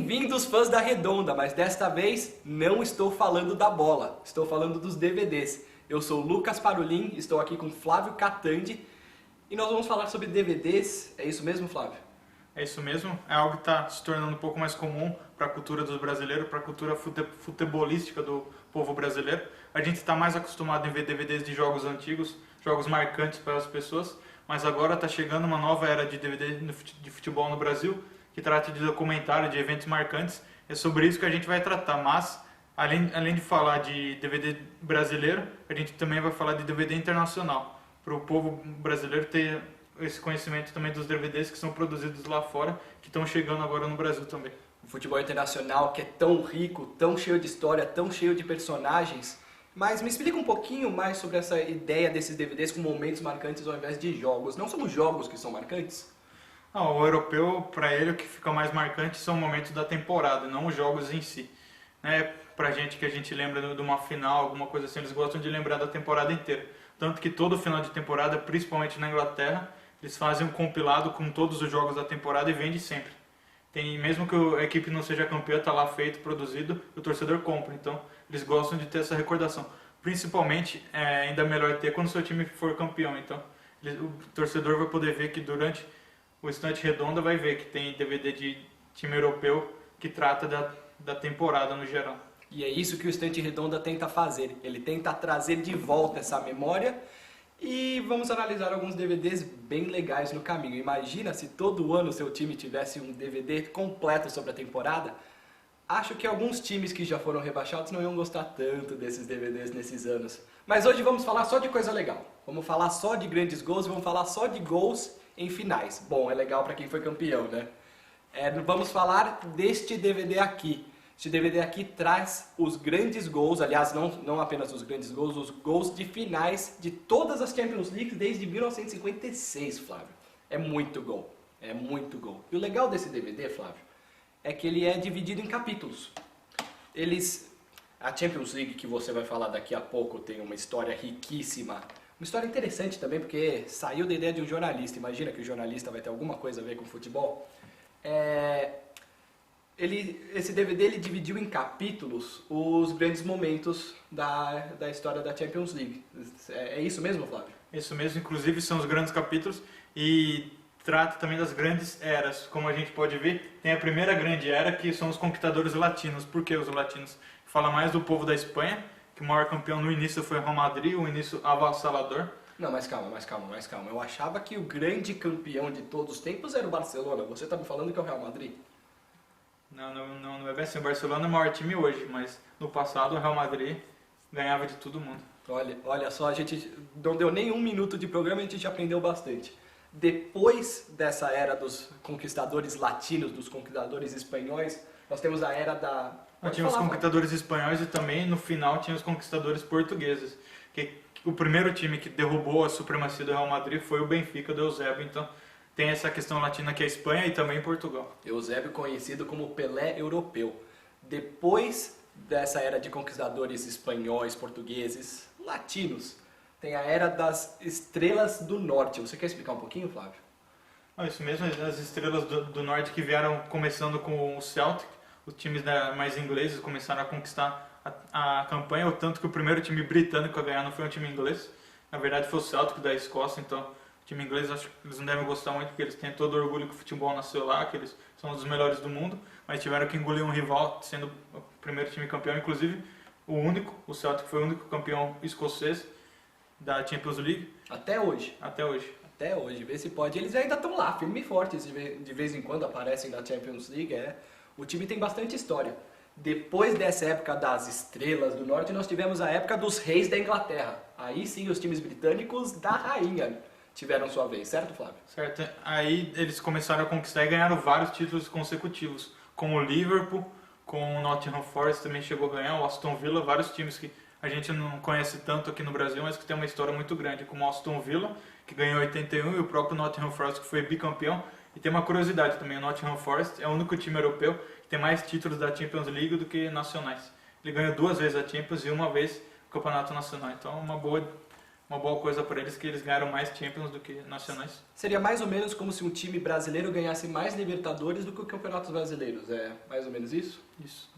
Bem-vindos, fãs da Redonda, mas desta vez não estou falando da bola, estou falando dos DVDs. Eu sou o Lucas Parolin, estou aqui com Flávio Catandi e nós vamos falar sobre DVDs. É isso mesmo, Flávio? É isso mesmo, é algo que está se tornando um pouco mais comum para a cultura dos brasileiros, para a cultura futebolística do povo brasileiro. A gente está mais acostumado em ver DVDs de jogos antigos, jogos marcantes para as pessoas, mas agora está chegando uma nova era de DVD de futebol no Brasil, que trata de documentário, de eventos marcantes. É sobre isso que a gente vai tratar, mas além de falar de DVD brasileiro, a gente também vai falar de DVD internacional, para o povo brasileiro ter esse conhecimento também dos DVDs que são produzidos lá fora, que estão chegando agora no Brasil também. O futebol internacional que é tão rico, tão cheio de história, tão cheio de personagens. Mas me explica um pouquinho mais sobre essa ideia desses DVDs com momentos marcantes ao invés de jogos. Não são os jogos que são marcantes? Não, o europeu, para ele, o que fica mais marcante são momentos da temporada, não os jogos em si. Pra gente que a gente lembra de uma final, alguma coisa assim, eles gostam de lembrar da temporada inteira. Tanto que todo final de temporada, principalmente na Inglaterra, eles fazem um compilado com todos os jogos da temporada e vende sempre. Mesmo que a equipe não seja campeã, está lá feito, produzido, o torcedor compra. Então, eles gostam de ter essa recordação. Principalmente, ainda melhor ter quando o seu time for campeão. Então, o torcedor vai poder ver que durante o Estante Redonda vai ver que tem DVD de time europeu que trata da temporada no geral. E é isso que o Estante Redonda tenta fazer. Ele tenta trazer de volta essa memória. E vamos analisar alguns DVDs bem legais no caminho. Imagina se todo ano o seu time tivesse um DVD completo sobre a temporada. Acho que alguns times que já foram rebaixados não iam gostar tanto desses DVDs nesses anos. Mas hoje vamos falar só de coisa legal. Vamos falar só de grandes gols e vamos falar só de gols em finais. Bom, é legal para quem foi campeão, né? Vamos falar deste DVD aqui. Este DVD aqui traz os grandes gols, aliás, não apenas os grandes gols, os gols de finais de todas as Champions League desde 1956, Flávio. É muito gol, é muito gol. E o legal desse DVD, Flávio, é que ele é dividido em capítulos. A Champions League, que você vai falar daqui a pouco, tem uma história riquíssima. Uma história interessante também, porque saiu da ideia de um jornalista. Imagina que o jornalista vai ter alguma coisa a ver com futebol. Esse DVD ele dividiu em capítulos os grandes momentos da história da Champions League. É isso mesmo, Flávio? Isso mesmo, inclusive são os grandes capítulos e trata também das grandes eras. Como a gente pode ver, tem a primeira grande era que são os conquistadores latinos. Por que os latinos? Fala mais do povo da Espanha, que o maior campeão no início foi o Real Madrid, o início avassalador. Não, mas calma. Eu achava que o grande campeão de todos os tempos era o Barcelona. Você está me falando que é o Real Madrid? Não é bem assim. O Barcelona é o maior time hoje, mas no passado o Real Madrid ganhava de todo mundo. Olha só, a gente não deu nem um minuto de programa e a gente já aprendeu bastante. Depois dessa era dos conquistadores latinos, dos conquistadores espanhóis, nós temos a era da... Tinha os conquistadores espanhóis e também no final tinha os conquistadores portugueses. O primeiro time que derrubou a supremacia do Real Madrid foi o Benfica do Eusébio, então tem essa questão latina que é a Espanha e também Portugal. Eusébio conhecido como Pelé europeu. Depois dessa era de conquistadores espanhóis, portugueses, latinos, tem a era das estrelas do norte. Você quer explicar um pouquinho, Flávio? Isso mesmo, as estrelas do norte que vieram começando com o Celtic, os times mais ingleses começaram a conquistar a campanha, o tanto que o primeiro time britânico a ganhar não foi um time inglês, na verdade foi o Celtic da Escócia, então o time inglês acho que eles não devem gostar muito porque eles têm todo o orgulho que o futebol nasceu lá, que eles são um dos melhores do mundo, mas tiveram que engolir um rival sendo o primeiro time campeão, inclusive o Celtic foi o único campeão escocês da Champions League. Até hoje. Até hoje, vê se pode. Eles ainda estão lá, firmes e fortes, de vez em quando aparecem na Champions League. O time tem bastante história. Depois dessa época das estrelas do norte, nós tivemos a época dos reis da Inglaterra. Aí sim, os times britânicos da rainha tiveram sua vez, certo, Flávio? Certo. Aí eles começaram a conquistar e ganharam vários títulos consecutivos, com o Liverpool, com o Nottingham Forest também chegou a ganhar, o Aston Villa, vários times que a gente não conhece tanto aqui no Brasil, mas que tem uma história muito grande, como o Aston Villa, que ganhou em 81, e o próprio Nottingham Forest, que foi bicampeão. E tem uma curiosidade também, o Nottingham Forest é o único time europeu que tem mais títulos da Champions League do que nacionais. Ele ganhou 2 vezes a Champions e 1 vez o Campeonato Nacional, então é uma boa uma boa coisa para eles, que eles ganharam mais Champions do que nacionais. Seria mais ou menos como se um time brasileiro ganhasse mais Libertadores do que o Campeonatos Brasileiros. É mais ou menos isso? Isso.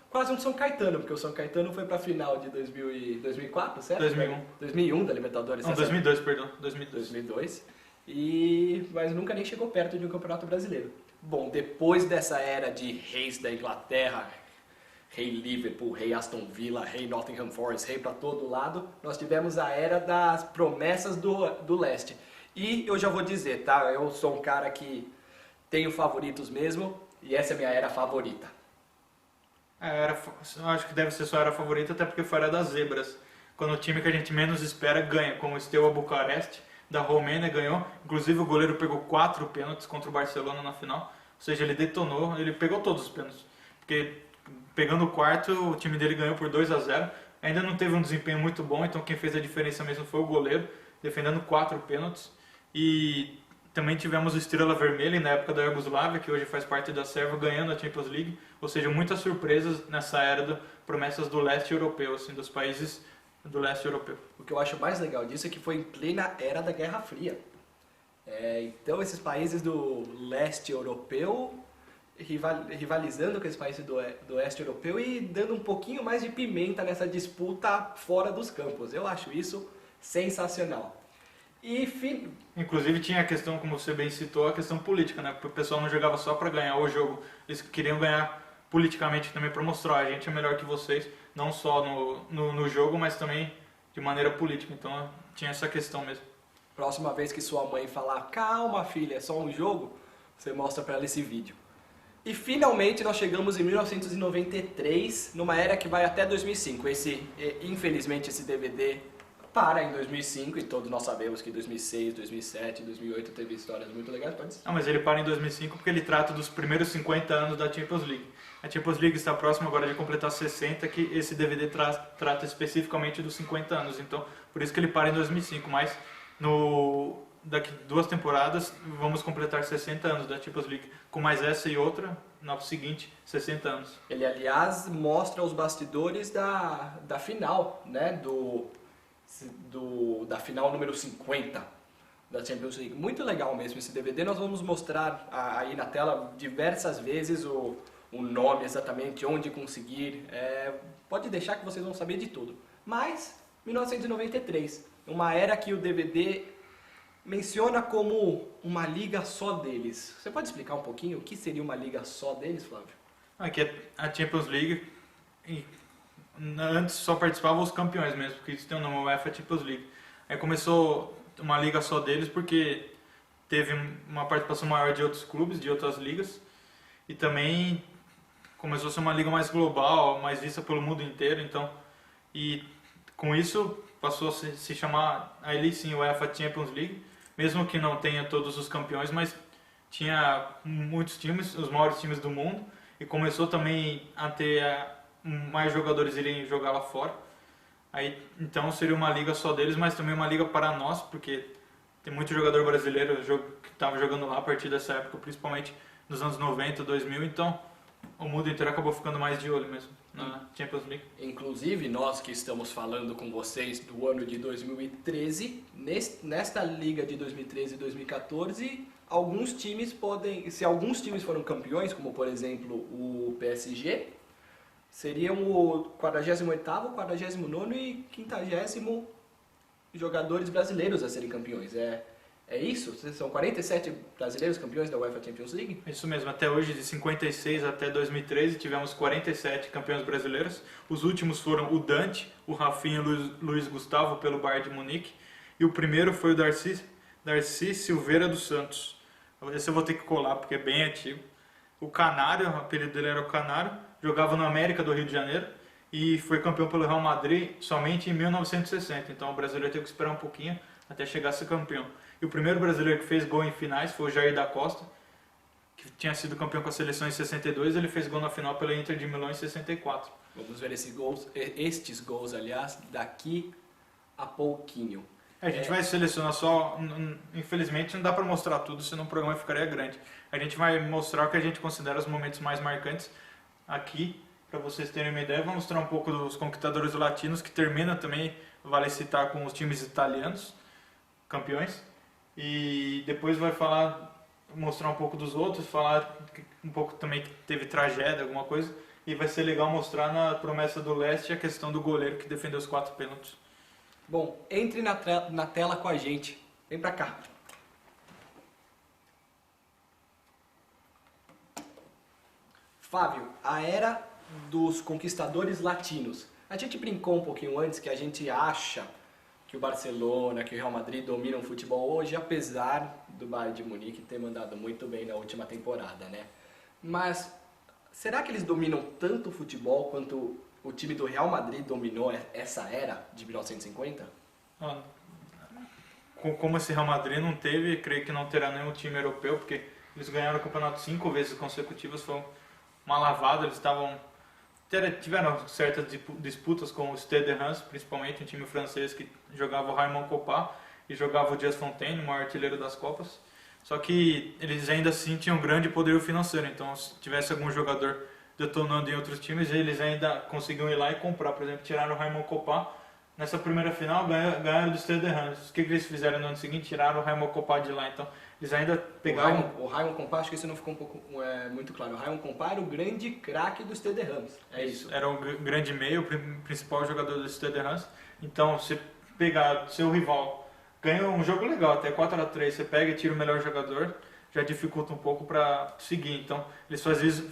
Quase um São Caetano, porque o São Caetano foi pra final de 2004, certo? 2001. 2001 da Libertadores. Não, 2002, perdão. 2002. 2002. Mas nunca nem chegou perto de um Campeonato Brasileiro. Bom, depois dessa era de reis da Inglaterra, rei Liverpool, rei Aston Villa, rei Nottingham Forest, rei para todo lado, nós tivemos a era das promessas do leste. E eu já vou dizer, tá? Eu sou um cara que tenho favoritos mesmo, e essa é a minha era favorita. Eu acho que deve ser sua era favorita, até porque foi a era das zebras. Quando o time que a gente menos espera ganha, como o Steaua Bucareste, da Romênia, ganhou. Inclusive o goleiro pegou 4 pênaltis contra o Barcelona na final. Ou seja, ele detonou, ele pegou todos os pênaltis. Porque pegando o quarto, o time dele ganhou por 2-0. Ainda não teve um desempenho muito bom, então quem fez a diferença mesmo foi o goleiro, defendendo 4 pênaltis. E também tivemos o Estrela Vermelha, na época da Iugoslávia, que hoje faz parte da Sérvia, ganhando a Champions League. Ou seja, muitas surpresas nessa era de promessas do leste europeu, assim, dos países do leste europeu. O que eu acho mais legal disso é que foi em plena era da Guerra Fria. Então esses países do leste europeu rivalizando com esses países do oeste europeu e dando um pouquinho mais de pimenta nessa disputa fora dos campos. Eu acho isso sensacional. Inclusive tinha a questão, como você bem citou, a questão política, né? Porque o pessoal não jogava só para ganhar o jogo, eles queriam ganhar politicamente também para mostrar a gente é melhor que vocês, não só no jogo, mas também de maneira política. Então tinha essa questão mesmo. Próxima vez que sua mãe falar, calma filha, é só um jogo, você mostra para ela esse vídeo. E finalmente nós chegamos em 1993, numa era que vai até 2005. Infelizmente esse DVD para em 2005 e todos nós sabemos que 2006, 2007, 2008 teve histórias muito legais, pode ser? Não, mas ele para em 2005 porque ele trata dos primeiros 50 anos da Champions League. A Champions League está próxima agora de completar 60, que esse DVD trata especificamente dos 50 anos. Então, por isso que ele para em 2005, mas daqui 2 temporadas vamos completar 60 anos da Champions League, com mais essa e outra, no seguinte, 60 anos. Ele, aliás, mostra os bastidores da final, né, da final número 50 da Champions League. Muito legal mesmo esse DVD, nós vamos mostrar aí na tela diversas vezes o nome exatamente, onde conseguir, pode deixar que vocês vão saber de tudo. Mas, 1993, uma era que o DVD menciona como uma liga só deles. Você pode explicar um pouquinho o que seria uma liga só deles, Flávio? Aqui a Champions League, antes só participavam os campeões mesmo, porque isso tem o nome UEFA Champions League. Aí começou uma liga só deles porque teve uma participação maior de outros clubes, de outras ligas, e também começou a ser uma liga mais global, mais vista pelo mundo inteiro, então, e com isso passou a se chamar aí sim UEFA Champions League, mesmo que não tenha todos os campeões, mas tinha muitos times, os maiores times do mundo, e começou também a ter mais jogadores irem jogar lá fora. Aí, então seria uma liga só deles, mas também uma liga para nós, porque tem muito jogador brasileiro que estava jogando lá a partir dessa época, principalmente nos anos 90, 2000, então o mundo inteiro acabou ficando mais de olho mesmo na Champions League. Inclusive, nós que estamos falando com vocês do ano de 2013, nesta liga de 2013 e 2014, alguns times se alguns times foram campeões, como por exemplo o PSG, seriam o 48º, 49º e 50º jogadores brasileiros a serem campeões. É isso? São 47 brasileiros campeões da UEFA Champions League? Isso mesmo, até hoje, de 56 até 2013, tivemos 47 campeões brasileiros. Os últimos foram o Dante, o Rafinha e o Luiz Gustavo pelo Bayern de Munique. E o primeiro foi o Darcy Silveira dos Santos. Esse eu vou ter que colar porque é bem antigo. O Canário, o apelido dele era o Canário, jogava no América do Rio de Janeiro e foi campeão pelo Real Madrid somente em 1960. Então o brasileiro teve que esperar um pouquinho até chegar a ser campeão. E o primeiro brasileiro que fez gol em finais foi o Jair da Costa, que tinha sido campeão com a seleção em 62, ele fez gol na final pela Inter de Milão em 64. Vamos ver estes gols, aliás, daqui a pouquinho. A gente vai selecionar só, infelizmente não dá para mostrar tudo, senão o programa ficaria grande. A gente vai mostrar o que a gente considera os momentos mais marcantes aqui, para vocês terem uma ideia. Vou mostrar um pouco dos conquistadores latinos, que termina também vale citar com os times italianos, campeões. E depois vai falar, mostrar um pouco dos outros, falar um pouco também que teve tragédia, alguma coisa. E vai ser legal mostrar na promessa do leste a questão do goleiro que defendeu os 4 pênaltis. Bom, entre na tela com a gente. Vem pra cá. Fábio, a era dos conquistadores latinos. A gente brincou um pouquinho antes que a gente acha que o Barcelona, que o Real Madrid dominam o futebol hoje, apesar do Bayern de Munique ter mandado muito bem na última temporada, né? Mas será que eles dominam tanto o futebol quanto o time do Real Madrid dominou essa era de 1950? Como esse Real Madrid não teve, creio que não terá nenhum time europeu, porque eles ganharam o campeonato 5 vezes consecutivas, foi uma lavada, eles tiveram certas disputas com o Stade de Reims, principalmente um time francês que jogava o Raymond Kopa e jogava o Dias Fontaine, o maior artilheiro das Copas. Só que eles ainda assim tinham grande poder financeiro, então se tivesse algum jogador detonando em outros times, eles ainda conseguiam ir lá e comprar. Por exemplo, tiraram o Raymond Kopa nessa primeira final, ganharam do Stade de Reims. O que eles fizeram no ano seguinte? Tiraram o Raymond Kopa de lá. Então eles ainda pegaram... O Raymond Kopa, acho que isso não ficou um pouco muito claro. O Raymond Kopa era o grande craque do Stade de Reims. É isso. Era o grande meio, o principal jogador do Stade de Reims. Então, você pegar seu rival, ganha um jogo legal, até 4-3, você pega e tira o melhor jogador, já dificulta um pouco para seguir. Então, eles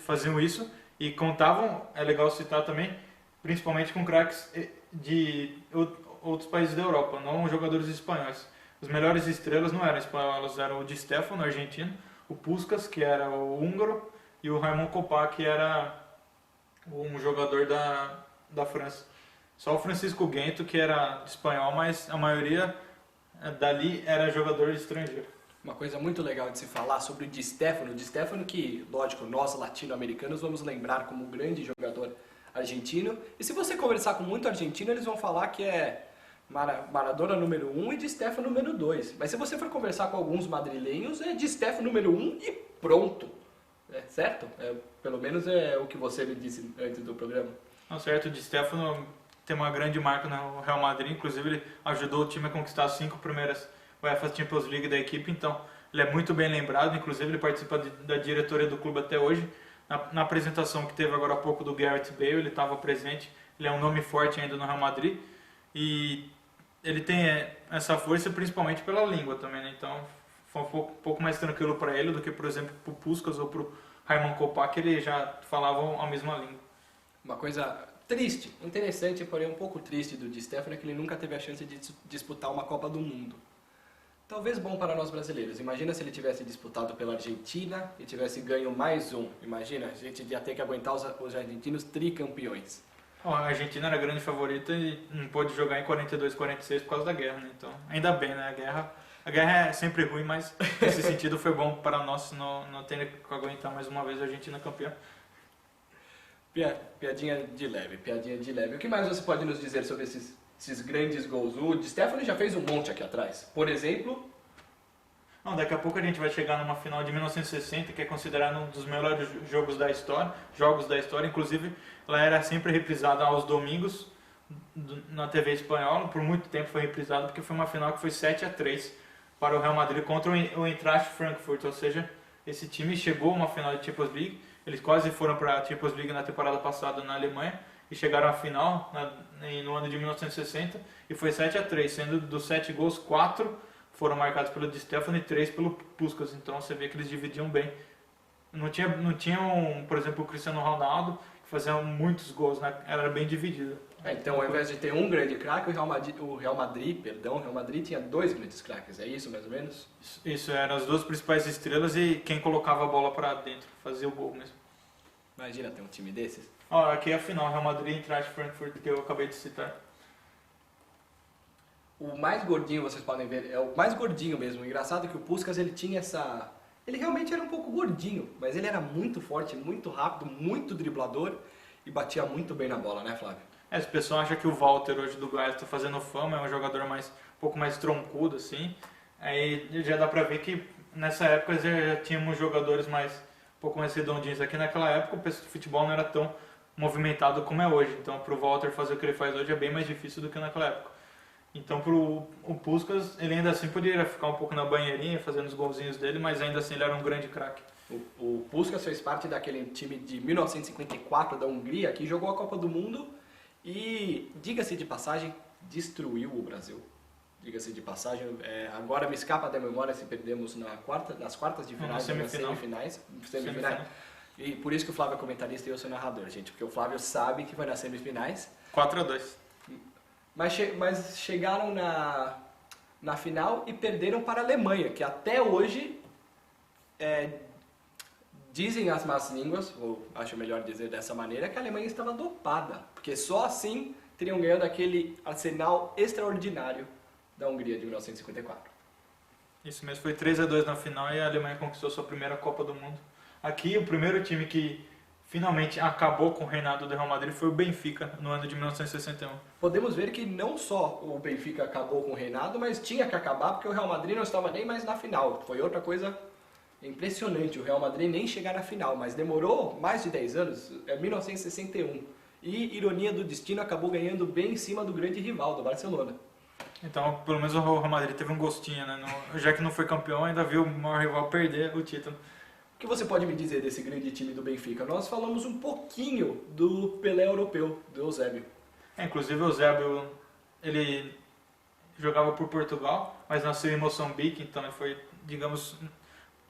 faziam isso e contavam, é legal citar também, principalmente com craques de outros países da Europa, não jogadores espanhóis. As melhores estrelas não eram espanholas, eram o Di Stéfano, argentino, o Puskás, que era o húngaro, e o Raymond Kopa, que era um jogador da França. Só o Francisco Guento, que era espanhol, mas a maioria dali era jogador estrangeiro. Uma coisa muito legal de se falar sobre o Di Stéfano que, lógico, nós latino-americanos vamos lembrar como um grande jogador argentino. E se você conversar com muito argentino, eles vão falar que é Maradona número 1 e Di Stéfano número 2. Mas se você for conversar com alguns madrilenhos, é Di Stéfano número 1 e pronto. É certo? Pelo menos é o que você me disse antes do programa. Não, certo, o Di Stéfano tem uma grande marca no Real Madrid, inclusive ele ajudou o time a conquistar as 5 primeiras UEFA Champions League da equipe, então ele é muito bem lembrado, inclusive ele participa da diretoria do clube até hoje. Na apresentação que teve agora há pouco do Gareth Bale, ele estava presente, ele é um nome forte ainda no Real Madrid e ele tem essa força principalmente pela língua também, né? Então foi um pouco mais tranquilo para ele do que, por exemplo, para o Puskás ou para o Raymond Kopa, que eles já falavam a mesma língua. Uma coisa triste, interessante, porém um pouco triste do Di Stéfano é que ele nunca teve a chance de disputar uma Copa do Mundo. Talvez bom para nós brasileiros. Imagina se ele tivesse disputado pela Argentina e tivesse ganho mais um. Imagina, a gente ia ter que aguentar os argentinos tricampeões. Bom, a Argentina era a grande favorita e não pôde jogar em 42, 46 por causa da guerra, né? Então, ainda bem, né? A guerra é sempre ruim, mas nesse sentido foi bom para nós não ter que aguentar mais uma vez a Argentina campeã. Piadinha de leve, piadinha de leve. O que mais você pode nos dizer sobre esses grandes gols? O Di Stéfano já fez um monte aqui atrás. Por exemplo... Não, daqui a pouco a gente vai chegar numa final de 1960, que é considerado um dos melhores jogos da história. Inclusive, ela era sempre reprisada aos domingos na TV espanhola. Por muito tempo foi reprisada, porque foi uma final que foi 7-3 para o Real Madrid contra o Eintracht Frankfurt. Ou seja, esse time chegou a uma final de Champions League. Eles quase foram para a Champions League na temporada passada na Alemanha e chegaram à final no ano de 1960 e foi 7-3, sendo dos 7 gols, 4 foram marcados pelo Di Stéfano e 3 pelo Puskás. Então você vê que eles dividiam bem. Não tinham, por exemplo, o Cristiano Ronaldo, que fazia muitos gols, né? Era bem dividido. Então, ao invés de ter um grande craque, o Real Madrid tinha 2 grandes craques, é isso mais ou menos? Isso, eram as 2 principais estrelas e quem colocava a bola para dentro, fazia o gol mesmo. Imagina ter um time desses. Aqui é a final, Real Madrid e Eintracht Frankfurt, que eu acabei de citar. O mais gordinho, vocês podem ver, é o mais gordinho mesmo. Engraçado que o Puskás, ele tinha essa... Ele realmente era um pouco gordinho, mas ele era muito forte, muito rápido, muito driblador e batia muito bem na bola, né, Flávio? O pessoal acha que o Walter hoje do Goiás está fazendo fama, é um jogador um pouco mais troncudo, assim. Aí já dá pra ver que nessa época já tínhamos jogadores um pouco mais redondinhos. Aqui naquela época o futebol não era tão movimentado como é hoje. Então pro Walter fazer o que ele faz hoje é bem mais difícil do que naquela época. Então o Puskás, ele ainda assim poderia ficar um pouco na banheirinha, fazendo os golzinhos dele, mas ainda assim ele era um grande craque. O Puskás fez parte daquele time de 1954 da Hungria que jogou a Copa do Mundo e, diga-se de passagem, destruiu o Brasil. Diga-se de passagem, agora me escapa da memória se perdemos nas quartas de finais ou nas semifinais. E por isso que o Flávio é comentarista e eu sou narrador, gente, porque o Flávio sabe que foi nas semifinais. 4-2. Mas chegaram na final e perderam para a Alemanha, que até hoje dizem as más línguas, ou acho melhor dizer dessa maneira, que a Alemanha estava dopada, porque só assim teriam ganhado aquele arsenal extraordinário da Hungria de 1954. Isso mesmo, foi 3-2 na final e a Alemanha conquistou sua primeira Copa do Mundo. Aqui, o primeiro time que finalmente acabou com o reinado do Real Madrid foi o Benfica, no ano de 1961. Podemos ver que não só o Benfica acabou com o reinado, mas tinha que acabar porque o Real Madrid não estava nem mais na final. Foi outra coisa impressionante, o Real Madrid nem chegar na final, mas demorou mais de 10 anos, 1961. E, ironia do destino, acabou ganhando bem em cima do grande rival, do Barcelona. Então, pelo menos o Real Madrid teve um gostinho, né? Já que não foi campeão, ainda viu o maior rival perder o título. O que você pode me dizer desse grande time do Benfica? Nós falamos um pouquinho do Pelé europeu, do Eusébio. Inclusive o Eusébio, ele jogava por Portugal, mas nasceu em Moçambique, então ele foi, digamos,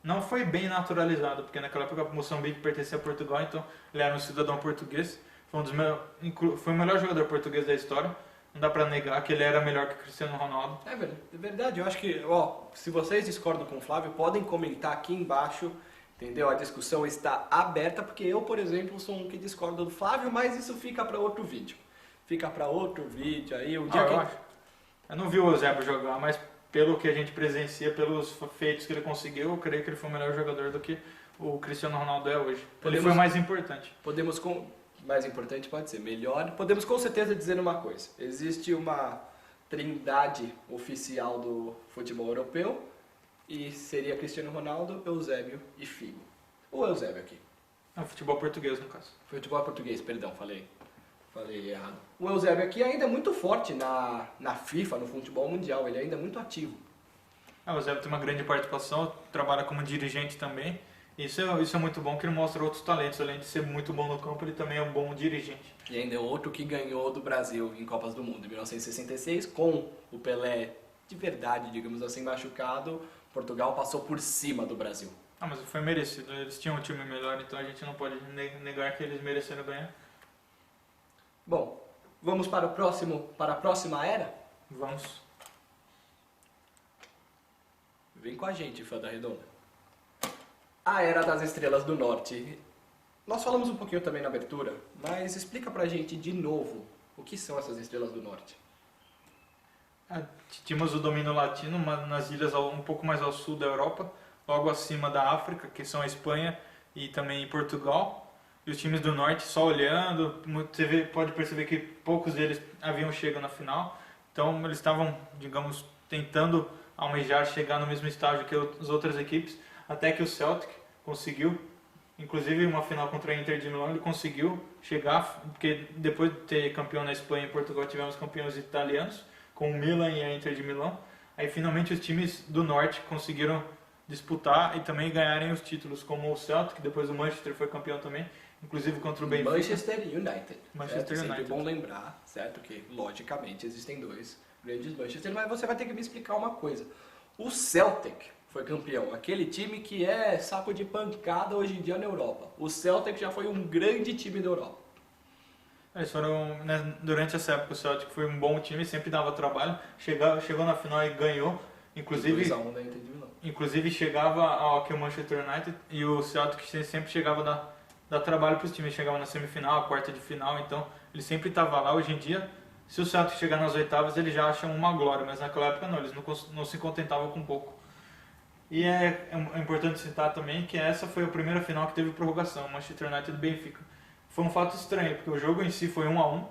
não foi bem naturalizado, porque naquela época Moçambique pertencia a Portugal, então ele era um cidadão português. Foi o melhor jogador português da história. Não dá pra negar que ele era melhor que o Cristiano Ronaldo. É verdade, eu acho que, se vocês discordam com o Flávio, podem comentar aqui embaixo, entendeu? A discussão está aberta, porque eu, por exemplo, sou um que discorda do Flávio, mas isso fica para outro vídeo. Fica para outro vídeo aí, o dia eu não vi o Eusébio jogar, mas pelo que a gente presencia, pelos feitos que ele conseguiu, eu creio que ele foi o melhor jogador do que o Cristiano Ronaldo é hoje. Ele foi o mais importante. Mais importante pode ser melhor. Podemos com certeza dizer uma coisa. Existe uma trindade oficial do futebol europeu e seria Cristiano Ronaldo, Eusébio e Figo. Ou Eusébio aqui. É o futebol português, no caso. Futebol português, perdão, falei errado. O Eusébio aqui ainda é muito forte na FIFA, no futebol mundial. Ele ainda é muito ativo. O Eusébio tem uma grande participação, trabalha como dirigente também. Isso é muito bom, que ele mostra outros talentos. Além de ser muito bom no campo, ele também é um bom dirigente. E ainda é outro que ganhou do Brasil em Copas do Mundo. Em 1966, com o Pelé de verdade, digamos assim, machucado, Portugal passou por cima do Brasil. Mas foi merecido. Eles tinham um time melhor, então a gente não pode negar que eles mereceram ganhar. Bom, vamos para a próxima era? Vamos. Vem com a gente, fã da Redonda. A Era das Estrelas do Norte. Nós falamos um pouquinho também na abertura, mas explica pra gente de novo o que são essas Estrelas do Norte. Tínhamos o domínio latino nas ilhas um pouco mais ao sul da Europa, logo acima da África, que são a Espanha e também Portugal. E os times do norte só olhando, você pode perceber que poucos deles haviam chegado na final. Então eles estavam, digamos, tentando almejar chegar no mesmo estágio que as outras equipes, até que o Celtic conseguiu, inclusive uma final contra a Inter de Milão, ele conseguiu chegar, porque depois de ter campeão na Espanha e Portugal tivemos campeões italianos, com o Milan e a Inter de Milão. Aí finalmente os times do norte conseguiram disputar e também ganharem os títulos, como o Celtic, depois o Manchester foi campeão também, inclusive contra o Benfica. Manchester United. Manchester United. Sempre bom lembrar, certo? Que logicamente existem dois grandes Manchester, mas você vai ter que me explicar uma coisa. O Celtic foi campeão, aquele time que é saco de pancada hoje em dia na Europa. O Celtic já foi um grande time da Europa. Eles foram, né, durante essa época o Celtic foi um bom time, sempre dava trabalho, chegou na final e ganhou, inclusive 2-1 da Inter de Milão. Inclusive chegava ao que o Manchester United, e o Celtic sempre chegava a dar trabalho para os times, chegava na semifinal, quarta de final, então ele sempre estava lá. Hoje em dia, se o Celtic chegar nas oitavas, eles já acham uma glória, mas naquela época não, eles não se contentavam com pouco. E é importante citar também que essa foi a primeira final que teve prorrogação, Manchester United e Benfica. Foi um fato estranho, porque o jogo em si foi 1-1,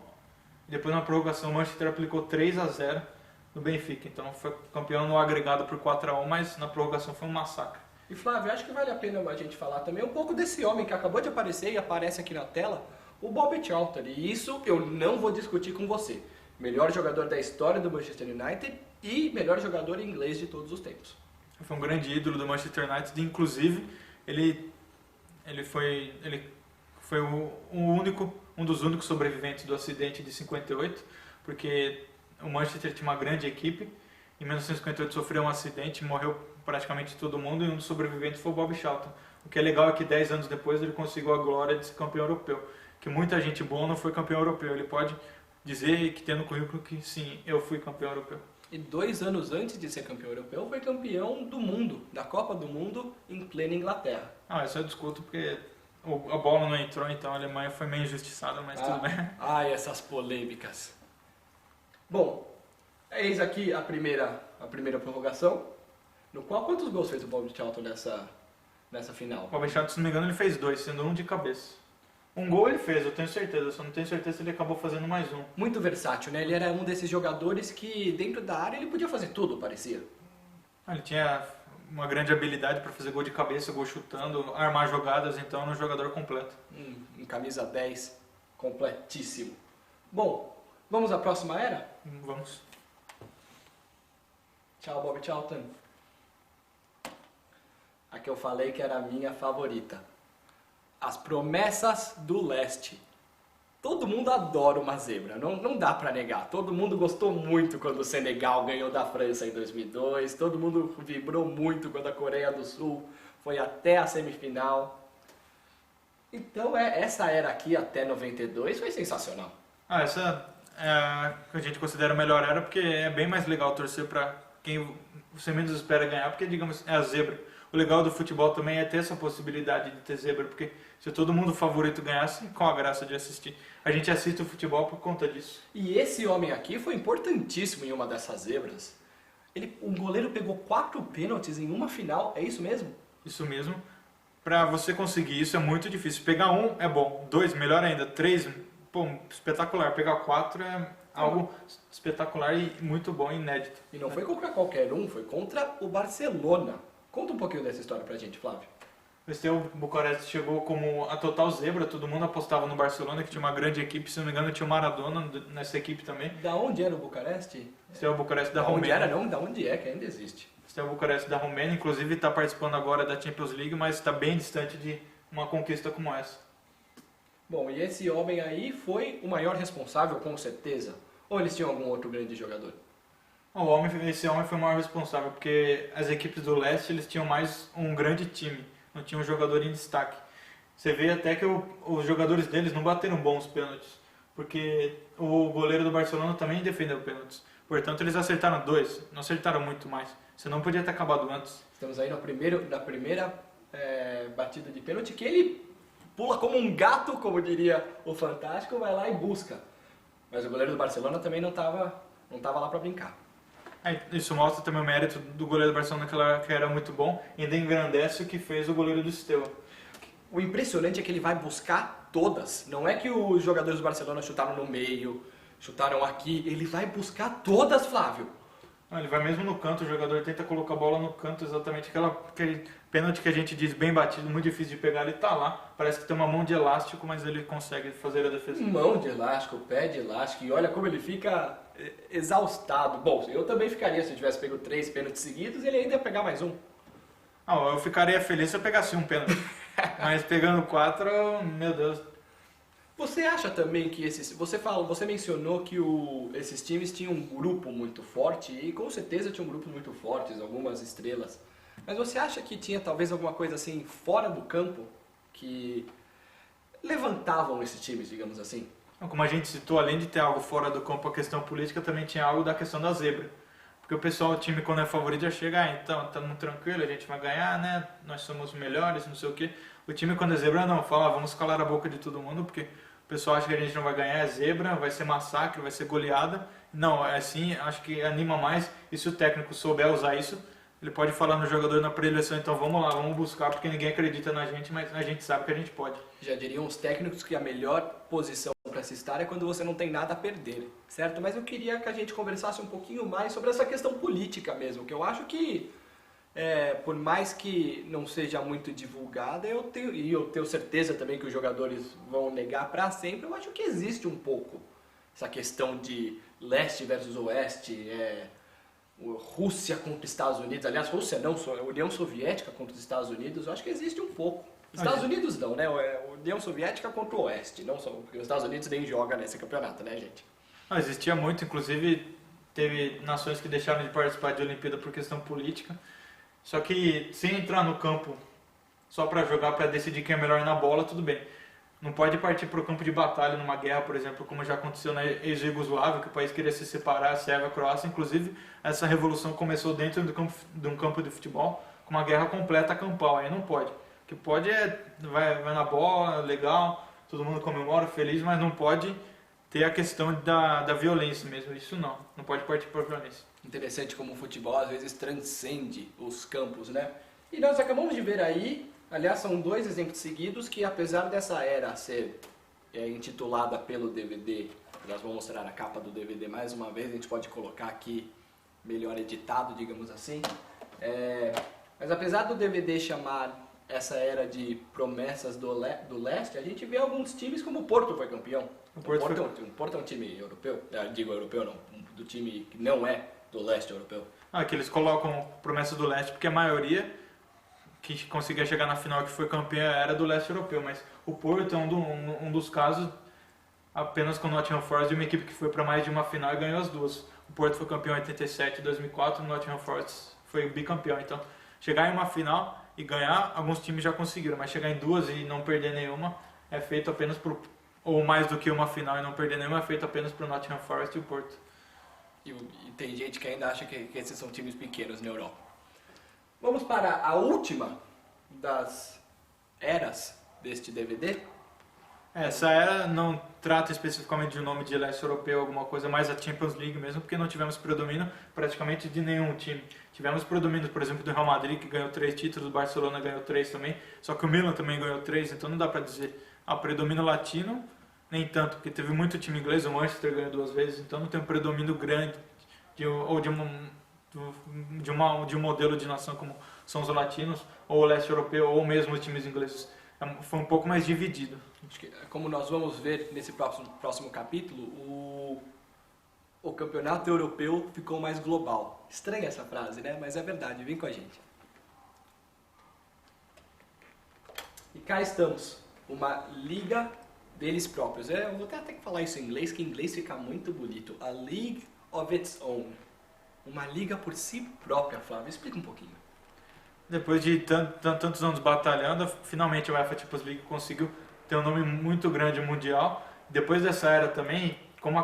depois na prorrogação o Manchester aplicou 3-0 no Benfica, então foi campeão no agregado por 4-1, mas na prorrogação foi um massacre. E Flávio, acho que vale a pena a gente falar também um pouco desse homem que acabou de aparecer e aparece aqui na tela, o Bobby Charlton. E isso eu não vou discutir com você. melhor jogador da história do Manchester United e melhor jogador inglês de todos os tempos. Foi um grande ídolo do Manchester United, inclusive ele foi um dos únicos sobreviventes do acidente de 58, porque o Manchester tinha uma grande equipe. Em 1958 sofreu um acidente, morreu praticamente todo mundo, e um dos sobreviventes foi o Bob Charlton. O que é legal é que 10 anos depois ele conseguiu a glória de ser campeão europeu. Que muita gente boa não foi campeão europeu. Ele pode dizer que tem no currículo que sim, eu fui campeão europeu. E 2 anos antes de ser campeão europeu, foi campeão do mundo, da Copa do Mundo, em plena Inglaterra. Isso eu discuto porque a bola não entrou, então a Alemanha foi meio injustiçada, mas tudo bem. Essas polêmicas. Bom, eis aqui a primeira prorrogação, no qual quantos gols fez o Bob Charlton nessa final? O Bob Charlton, se não me engano, ele fez 2, sendo um de cabeça. Um gol ele fez, eu tenho certeza, só não tenho certeza se ele acabou fazendo mais um. Muito versátil, né? Ele era um desses jogadores que dentro da área ele podia fazer tudo, parecia. Ele tinha uma grande habilidade para fazer gol de cabeça, gol chutando, armar jogadas, então era um jogador completo. Em camisa 10, completíssimo. Bom, vamos à próxima era? Vamos. Tchau, Bob Charlton. A que eu falei que era a minha favorita. As promessas do leste. Todo mundo adora uma zebra, não dá pra negar. Todo mundo gostou muito quando o Senegal ganhou da França em 2002. Todo mundo vibrou muito quando a Coreia do Sul foi até a semifinal. Então essa era aqui até 92 foi sensacional. Essa é a que a gente considera a melhor era, porque é bem mais legal torcer pra quem você menos espera ganhar, porque digamos, é a zebra. O legal do futebol também é ter essa possibilidade de ter zebra, porque se todo mundo favorito ganhasse, qual a graça de assistir? A gente assiste o futebol por conta disso. E esse homem aqui foi importantíssimo em uma dessas zebras. O goleiro pegou 4 pênaltis em uma final, é isso mesmo? Isso mesmo. Pra você conseguir isso é muito difícil. Pegar 1 é bom, 2 melhor ainda, 3, pô, espetacular. Pegar 4 é algo espetacular e muito bom, inédito. E não foi contra qualquer um, foi contra o Barcelona. Conta um pouquinho dessa história pra gente, Flávio. O Steaua Bucareste chegou como a total zebra, todo mundo apostava no Barcelona, que tinha uma grande equipe, se não me engano tinha o Maradona nessa equipe também. Da onde era o Bucareste? Steaua Bucareste da Romênia. Romênia. Onde era não, da onde é, que ainda existe. Steaua Bucareste da Romênia, inclusive está participando agora da Champions League, mas está bem distante de uma conquista como essa. Bom, e esse homem aí foi o maior responsável, com certeza? Ou eles tinham algum outro grande jogador? Esse homem foi o maior responsável, porque as equipes do leste eles tinham mais um grande time, não tinha um jogador em destaque. Você vê até que os jogadores deles não bateram bons pênaltis, porque o goleiro do Barcelona também defendeu pênaltis. Portanto, eles acertaram 2, não acertaram muito mais. Senão podia ter acabado antes. Estamos aí na primeira batida de pênalti, que ele pula como um gato, como diria o Fantástico, vai lá e busca. Mas o goleiro do Barcelona também não estava lá para brincar. Isso mostra também o mérito do goleiro do Barcelona, que era muito bom, e ainda engrandece o que fez o goleiro do Steaua. O impressionante é que ele vai buscar todas. Não é que os jogadores do Barcelona chutaram no meio, chutaram aqui, ele vai buscar todas, Flávio. Ele vai mesmo no canto, o jogador tenta colocar a bola no canto, exatamente aquele pênalti que a gente diz bem batido, muito difícil de pegar, ele tá lá. Parece que tem uma mão de elástico, mas ele consegue fazer a defesa. Mão de elástico, pé de elástico, e olha como ele fica exaustado. Bom, eu também ficaria se eu tivesse pego 3 pênaltis seguidos, ele ainda ia pegar mais um. Eu ficaria feliz se eu pegasse um pênalti, mas pegando 4, meu Deus. Você acha também que você mencionou que esses times tinham um grupo muito forte, e com certeza tinham grupos muito fortes, algumas estrelas. Mas você acha que tinha talvez alguma coisa assim fora do campo que levantavam esses times, digamos assim? Como a gente citou, além de ter algo fora do campo, a questão política, também tinha algo da questão da zebra. Porque o pessoal, o time quando é favorito já chega, então estamos tranquilo, a gente vai ganhar, né? Nós somos melhores, não sei o quê. O time quando é zebra não, fala, vamos calar a boca de todo mundo, porque o pessoal acha que a gente não vai ganhar, é zebra, vai ser massacre, vai ser goleada. Não, é assim, acho que anima mais. E se o técnico souber usar isso, ele pode falar no jogador na preleção, então vamos lá, vamos buscar, porque ninguém acredita na gente, mas a gente sabe que a gente pode. Já diriam os técnicos que a melhor posição para se estar é quando você não tem nada a perder, certo? Mas eu queria que a gente conversasse um pouquinho mais sobre essa questão política mesmo, que eu acho que, por mais que não seja muito divulgada, eu tenho certeza também que os jogadores vão negar para sempre, eu acho que existe um pouco essa questão de leste versus oeste, Rússia contra Estados Unidos, aliás, Rússia não, União Soviética contra os Estados Unidos, eu acho que existe um pouco. Estados Unidos não, né? União Soviética contra o Oeste, não só, porque os Estados Unidos nem joga nesse campeonato, né, gente? Não, existia muito, inclusive teve nações que deixaram de participar de Olimpíada por questão política. Só que sem entrar no campo só para jogar, para decidir quem é melhor na bola, tudo bem. Não pode partir para o campo de batalha numa guerra, por exemplo, como já aconteceu na ex-Yugoslávia, que o país queria se separar, a Sérvia, a Croácia. Inclusive, essa revolução começou dentro de um campo de futebol, com uma guerra completa campal. Aí não pode. O que pode vai na bola, legal, todo mundo comemora, feliz, mas não pode ter a questão da violência mesmo. Isso não pode partir para a violência. Interessante como o futebol às vezes transcende os campos, né? E nós acabamos de ver aí, aliás, são 2 exemplos seguidos que, apesar dessa era ser intitulada pelo DVD, nós vamos mostrar a capa do DVD mais uma vez, a gente pode colocar aqui melhor editado, digamos assim. Mas apesar do DVD chamar essa era de promessas do leste, a gente vê alguns times como o Porto foi campeão. O Porto é um time europeu, digo europeu não, do time que não é do leste europeu. Que eles colocam promessas do leste porque a maioria que conseguia chegar na final, que foi campeã, era do leste europeu, mas o Porto é um dos casos apenas com o Nottingham Forest, de uma equipe que foi para mais de uma final e ganhou as duas. O Porto foi campeão em 87 e 2004, o Nottingham Forest foi bicampeão. Então, chegar em uma final e ganhar, alguns times já conseguiram, mas chegar em 2 e não perder nenhuma é feito apenas ou mais do que uma final e não perder nenhuma, é feito apenas para o Nottingham Forest e o Porto. E tem gente que ainda acha que esses são times pequenos na Europa. Vamos para a última das eras deste DVD. Essa era não trata especificamente de um nome de leste europeu, alguma coisa mais a Champions League mesmo, porque não tivemos predomínio praticamente de nenhum time. Tivemos predomínio, por exemplo, do Real Madrid, que ganhou 3 títulos, o Barcelona ganhou 3 também, só que o Milan também ganhou 3, então não dá pra dizer, predomínio latino, nem tanto, porque teve muito time inglês, o Manchester ganhou 2 vezes, então não tem um predomínio grande de um modelo de nação como são os latinos, ou o leste europeu, ou mesmo os times ingleses. Foi um pouco mais dividido. Como nós vamos ver nesse próximo capítulo, o campeonato europeu ficou mais global. Estranha essa frase, né? Mas é verdade, vem com a gente. E cá estamos, uma liga deles próprios. Eu vou até ter que falar isso em inglês, que em inglês fica muito bonito. A League of its own. Uma liga por si própria, Flávio. Explica um pouquinho. Depois de tantos anos batalhando, finalmente a UEFA Champions League conseguiu ter um nome muito grande mundial. Depois dessa era também, como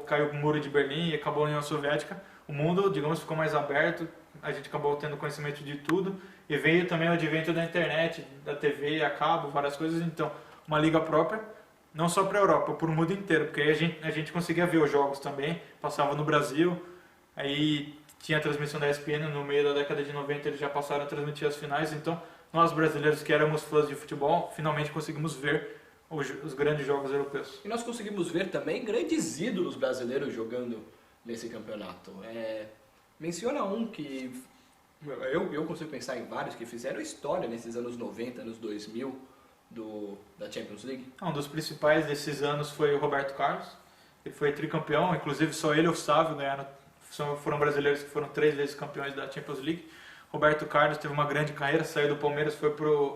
caiu o muro de Berlim e acabou a União Soviética, o mundo, digamos, ficou mais aberto, a gente acabou tendo conhecimento de tudo, e veio também o advento da internet, da TV, a cabo, várias coisas, então uma liga própria, não só para a Europa, para o mundo inteiro, porque aí a gente conseguia ver os jogos também, passava no Brasil, aí tinha a transmissão da ESPN, no meio da década de 90 eles já passaram a transmitir as finais, então nós brasileiros que éramos fãs de futebol, finalmente conseguimos ver os grandes jogos europeus. E nós conseguimos ver também grandes ídolos brasileiros jogando nesse campeonato. Menciona um que eu consigo pensar em vários que fizeram história nesses anos 90, anos 2000 da Champions League. Um dos principais desses anos foi o Roberto Carlos, ele foi tricampeão, inclusive só ele e o Sávio foram brasileiros que foram 3 vezes campeões da Champions League. Roberto Carlos teve uma grande carreira, saiu do Palmeiras, foi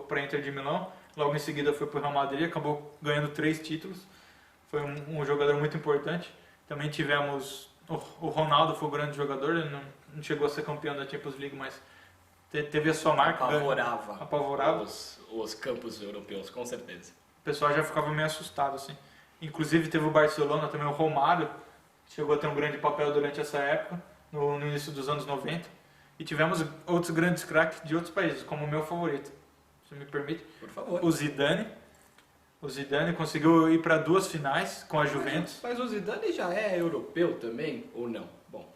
para a Inter de Milão, logo em seguida foi para o Real Madrid, acabou ganhando 3 títulos, foi um jogador muito importante. Também tivemos o Ronaldo, foi um grande jogador, ele não chegou a ser campeão da Champions League, mas teve a sua marca. Apavorava os campos europeus, com certeza. O pessoal já ficava meio assustado, assim. Inclusive teve o Barcelona, também o Romário, chegou a ter um grande papel durante essa época, no início dos anos 90. E tivemos outros grandes craques de outros países, como o meu favorito, se me permite. Por favor. O Zidane. O Zidane conseguiu ir para 2 finais com a Juventus. Mas o Zidane já é europeu também, ou não? Bom,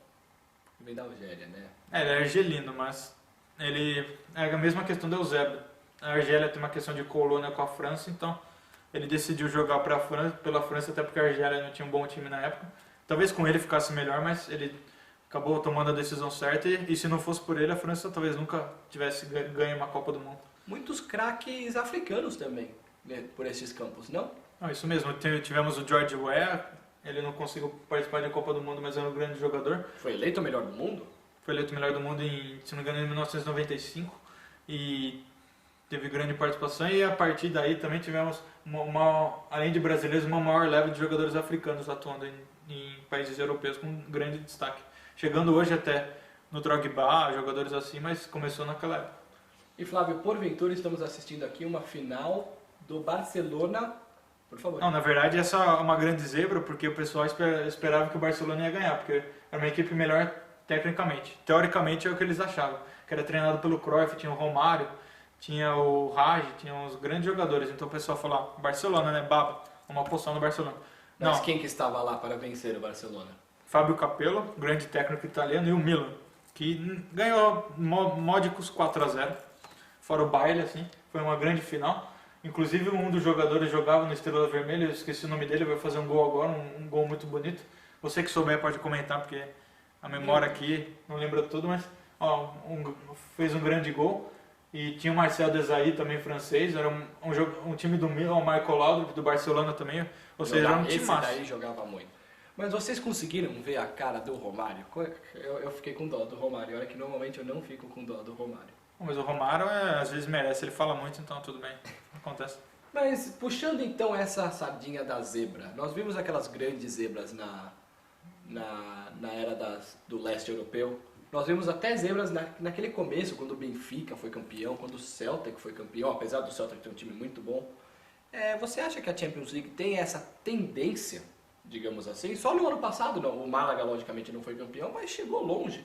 vem da Argélia, né? Ele é argelino, mas ele é a mesma questão do Eusébio. A Argélia tem uma questão de colônia com a França, então ele decidiu jogar pela França, até porque a Argélia não tinha um bom time na época. Talvez com ele ficasse melhor, mas ele acabou tomando a decisão certa e se não fosse por ele, a França talvez nunca tivesse ganho uma Copa do Mundo. Muitos craques africanos também, né, por esses campos, não? Isso mesmo, tivemos o George Weah, Ele não conseguiu participar da Copa do Mundo, mas era um grande jogador. Foi eleito o melhor do mundo? Foi eleito o melhor do mundo, se não me engano, em 1995. E teve grande participação. E a partir daí também tivemos, além de brasileiros, uma maior leva de jogadores africanos atuando em países europeus com grande destaque. Chegando hoje até no Drogba, jogadores assim, mas começou naquela época. E Flávio, porventura estamos assistindo aqui uma final do Barcelona, por favor. Não, na verdade essa é uma grande zebra, porque o pessoal esperava que o Barcelona ia ganhar, porque era uma equipe melhor tecnicamente. Teoricamente é o que eles achavam, que era treinado pelo Cruyff, tinha o Romário, tinha o Raj, tinha uns grandes jogadores. Então o pessoal falou, Barcelona, né, baba, uma apostar no Barcelona. Mas não. Quem que estava lá para vencer o Barcelona? Fábio Capello, grande técnico italiano, e o Milan, que ganhou módicos 4-0, fora o Bayern, assim, foi uma grande final. Inclusive um dos jogadores jogava no Estrela Vermelha, eu esqueci o nome dele, vai fazer um gol agora, um gol muito bonito. Você que souber pode comentar, porque a memória aqui não lembra tudo, mas fez um grande gol. E tinha o Marcel Desailly, também francês, era um time do Milan, o Marco Laudrup do Barcelona também, ou seja, era um time massa. Esse daí jogava muito. Mas vocês conseguiram ver a cara do Romário? Eu fiquei com dó do Romário, olha que normalmente eu não fico com dó do Romário. Mas o Romário às vezes merece, ele fala muito, então tudo bem, acontece. Mas puxando então essa sardinha da zebra, nós vimos aquelas grandes zebras na era do leste europeu. Nós vimos até zebras naquele começo, quando o Benfica foi campeão, quando o Celtic foi campeão, apesar do Celtic ter um time muito bom. Você acha que a Champions League tem essa tendência, digamos assim? Só no ano passado, não, o Málaga logicamente não foi campeão, mas chegou longe.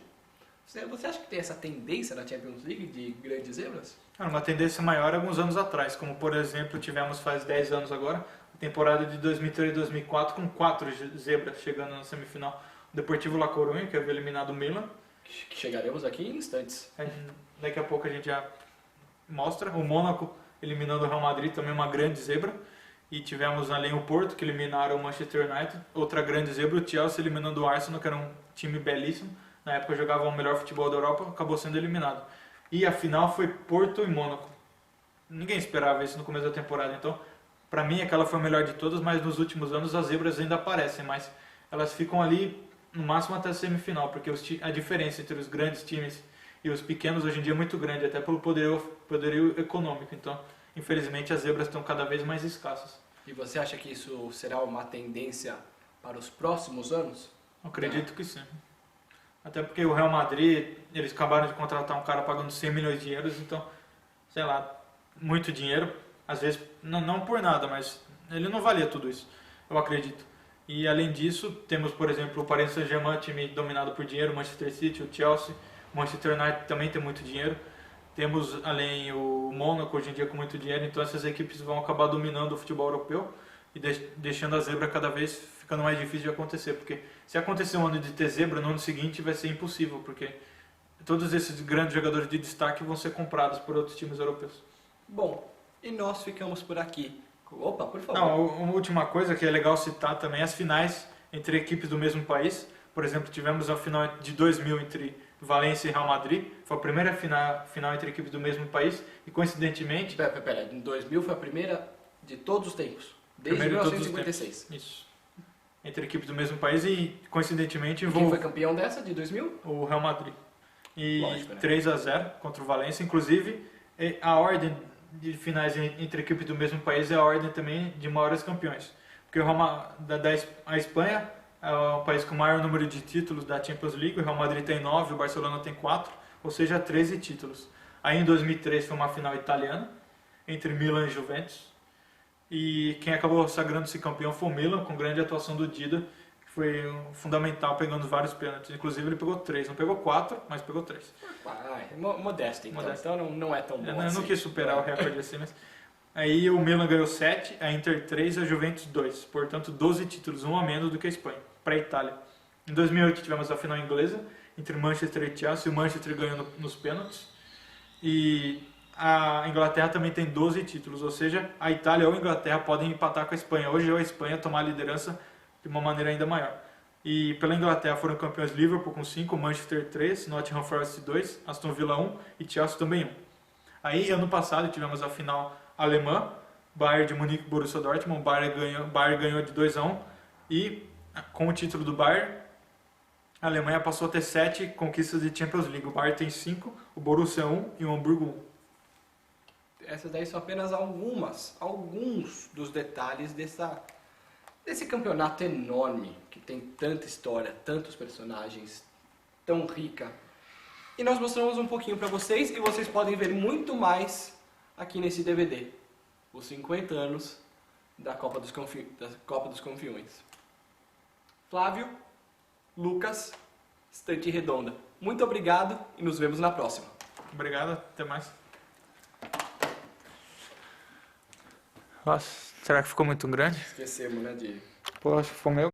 Você acha que tem essa tendência na Champions League de grandes zebras? Uma tendência maior alguns anos atrás, como por exemplo tivemos faz 10 anos agora, a temporada de 2003 e 2004 com 4 zebras chegando na semifinal. O Deportivo La Coruña, que havia eliminado o Milan. Que chegaremos aqui em instantes. Daqui a pouco a gente já mostra. O Mônaco eliminando o Real Madrid, também uma grande zebra. E tivemos além o Porto, que eliminaram o Manchester United. Outra grande zebra, o Chelsea eliminando o Arsenal, que era um time belíssimo. Na época jogava o melhor futebol da Europa, acabou sendo eliminado. E a final foi Porto e Mônaco. Ninguém esperava isso no começo da temporada, então para mim aquela foi a melhor de todas, mas nos últimos anos as zebras ainda aparecem, mas elas ficam ali no máximo até a semifinal, porque a diferença entre os grandes times e os pequenos hoje em dia é muito grande, até pelo poderio econômico, então infelizmente as zebras estão cada vez mais escassas. E você acha que isso será uma tendência para os próximos anos? Eu acredito que sim. Até porque o Real Madrid, eles acabaram de contratar um cara pagando 100 milhões de euros, então, sei lá, muito dinheiro. Às vezes, não por nada, mas ele não valia tudo isso, eu acredito. E além disso, temos, por exemplo, o Paris Saint-Germain, time dominado por dinheiro, o Manchester City, o Chelsea, o Manchester United também tem muito dinheiro. Temos, além, o Mônaco, hoje em dia com muito dinheiro, então essas equipes vão acabar dominando o futebol europeu e deixando a zebra cada vez ficando mais difícil de acontecer, porque se acontecer um ano de ter zebra, no ano seguinte vai ser impossível, porque todos esses grandes jogadores de destaque vão ser comprados por outros times europeus. Bom, e nós ficamos por aqui. Opa, por favor. Não, uma última coisa que é legal citar também, as finais entre equipes do mesmo país. Por exemplo, tivemos a final de 2000 entre Valência e Real Madrid, foi a primeira final entre equipes do mesmo país, e coincidentemente... Pera, em 2000 foi a primeira de todos os tempos, desde 1956. Isso. Entre equipes do mesmo país e, coincidentemente, quem foi campeão dessa, de 2000? O Real Madrid. E lógico, né? 3-0 contra o Valência. Inclusive, a ordem de finais entre equipes do mesmo país é a ordem também de maiores campeões. Porque a Espanha é o país com o maior número de títulos da Champions League, o Real Madrid tem 9, o Barcelona tem 4, ou seja, 13 títulos. Aí em 2003 foi uma final italiana, entre Milan e Juventus. E quem acabou sagrando-se campeão foi o Milan, com grande atuação do Dida, que foi fundamental, pegando vários pênaltis. Inclusive ele pegou 3, não pegou 4, mas pegou 3. Modesto, então. Modesto. Então não é tão bom Eu assim. não quis superar o recorde assim, mas... Aí o Milan ganhou 7, a Inter 3 e a Juventus 2. Portanto, 12 títulos, um a menos do que a Espanha, para a Itália. Em 2008 tivemos a final inglesa, entre Manchester e Chelsea, o Manchester ganhou nos pênaltis. E a Inglaterra também tem 12 títulos, ou seja, a Itália ou a Inglaterra podem empatar com a Espanha. Hoje a Espanha tomar a liderança de uma maneira ainda maior. E pela Inglaterra foram campeões Liverpool com 5, Manchester 3, Nottingham Forest 2, Aston Villa 1 e Chelsea também 1. Aí ano passado tivemos a final alemã, Bayern de Munique e Borussia Dortmund, o Bayern ganhou de 2-1 e com o título do Bayern, a Alemanha passou a ter 7 conquistas de Champions League. O Bayern tem 5, o Borussia 1 e o Hamburgo 1. Essas daí são apenas alguns dos detalhes desse campeonato enorme, que tem tanta história, tantos personagens, tão rica. E nós mostramos um pouquinho para vocês, e vocês podem ver muito mais aqui nesse DVD. Os 50 anos da Copa dos Campeões. Flávio, Lucas, Estante Redonda. Muito obrigado e nos vemos na próxima. Obrigado, até mais. Nossa, será que ficou muito grande? Esquecemos, né, de... Pô, acho que ficou meio